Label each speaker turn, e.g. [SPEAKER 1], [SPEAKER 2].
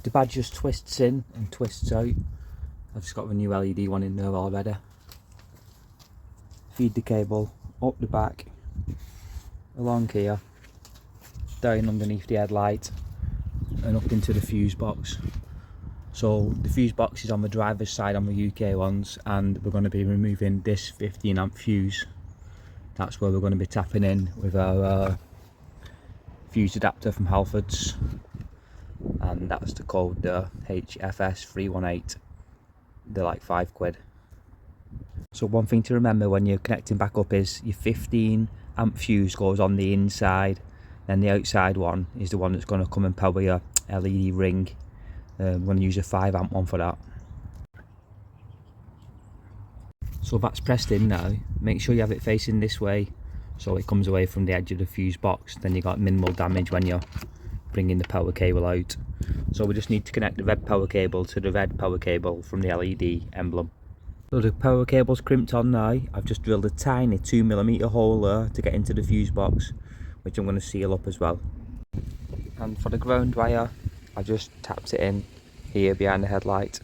[SPEAKER 1] The badge just twists in and twists out. I've just got the new LED one in there already. Feed the cable up the back, along here, down underneath the headlight and up into the fuse box. So the fuse box is on the driver's side on the UK ones, and we're going to be removing this 15 amp fuse. That's where we're going to be tapping in with our fuse adapter from Halfords, and that's the code HFS318. They're like £5. So one thing to remember when you're connecting back up is your 15 amp fuse goes on the inside, then the outside one is the one that's going to come and power your LED ring. I'm going to use a 5 amp one for that. So that's pressed in now. Make sure you have it facing this way so it comes away from the edge of the fuse box, then you got minimal damage when you're bringing the power cable out. So we just need to connect the red power cable to the red power cable from the LED emblem. So the power cable's crimped on now. I've just drilled a tiny 2mm hole there to get into the fuse box, which I'm going to seal up as well. And for the ground wire, I just tapped it in here behind the headlight.